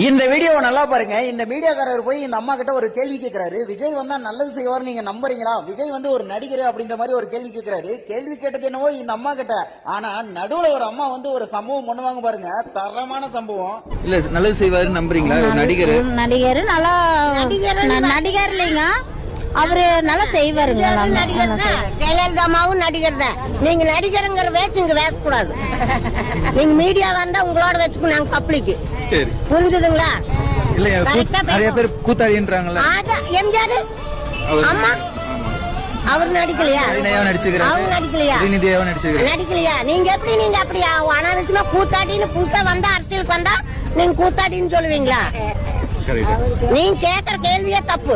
இந்த வீடியோ நல்லா பாருங்க. இந்த மீடியாக்காரர் போய் இந்த அம்மா கிட்ட ஒரு கேள்வி கேட்கிறாரு. விஜய் வந்தா நல்லது செய்வார் நீங்க நம்புறீங்களா? விஜய் வந்து ஒரு நடிகர் அப்படின்ற மாதிரி ஒரு கேள்வி கேட்கிறாரு. கேள்வி கேட்டது என்னவோ இந்த அம்மா கிட்ட. ஆனா நடுவுல ஒரு அம்மா வந்து ஒரு சம்பவம் பண்ணுவாங்க பாருங்க, தரமான சம்பவம். இல்ல நல்லது செய்வாரு நம்புறீங்களா? நடிகர் நல்லா நடிகர் இல்லைங்க, அவரு நல்லா செய்வாருங்க. ஜெயலலிதா அம்மாவும் நடிகர் தான். நீங்க நடிகருங்கிற வேச்சு இங்க பேசக்கூடாது. நீங்க மீடியா வந்தா உங்களோட வச்சுக்கணும். நாங்க பப்ளிக் புரிஞ்சுதுங்களா? இல்ல நிறைய பேர் கூத்தாடின்றாங்களா? எம்ஜிஆர் அம்மா அவர் நடிக்கலையா? அவங்க நடிக்கலையா? நடிக்கலையா? நீங்க எப்படி நீங்க அப்படி அனாவசியமா கூத்தாடின்னு புதுசா வந்தா அரசியலுக்கு வந்தா நீங்க கூத்தாடின்னு சொல்லுவீங்களா? நீங்க கேக்குற கேள்வியே தப்பு.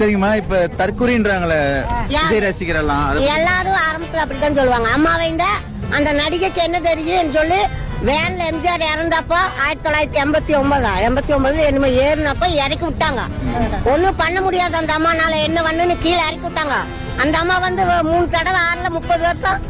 சரிங்கம்மா, இப்ப தற்கொலைன்றாங்களே விஜய் ரசிகர் எல்லாரும் ஆரம்பத்துல அப்படித்தான் சொல்லுவாங்க. அம்மாவை அந்த நடிகைக்கு என்ன தெரியும் சொல்லி வேன்ல எம்ஜிஆர் இறந்தப்போ 1989 என்னமோ ஏறினப்ப இறக்கி விட்டாங்க. ஒண்ணும் பண்ண முடியாது அந்த அம்மானால, என்ன பண்ணுன்னு கீழே இறக்கி விட்டாங்க. அந்த அம்மா வந்து 3 தடவை 30 வருஷம்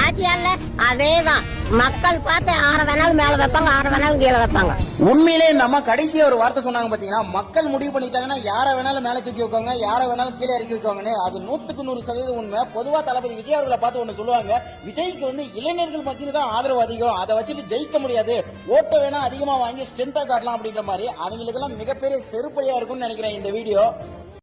ஆட்சியால அதேதான். மக்கள் பார்த்து 6 வேணாலும் மேல வைப்பாங்க, 6 வேணாலும் கீழே வைப்பாங்க. உண்மையிலே இந்த அம்மா கடைசியா ஒரு வார்த்தை சொன்னாங்க பாத்தீங்கன்னா, மக்கள் முடிவு பண்ணிட்டாங்கன்னா யார வேணாலும் மேல தூக்கி வைக்கோங்க, யார வேணாலும் கீழே இறக்கி வைக்கோங்கன்னு. அது 100% உண்மை. பொதுவா தளபதி விஜய் அவர்களை பார்த்து ஒண்ணு சொல்லுவாங்க, விஜய்க்கு வந்து இளைஞர்கள் மத்தியில தான் ஆதரவு அதிகம், அதை வச்சுட்டு ஜெயிக்க முடியாது, ஓட்ட வேணா அதிகமா வாங்கி ஸ்ட்ரென்த்தா காட்டலாம் அப்படின்ற மாதிரி அவங்களுக்கு எல்லாம் மிகப்பெரிய செருப்படியா இருக்கும்னு நினைக்கிறேன் இந்த வீடியோ.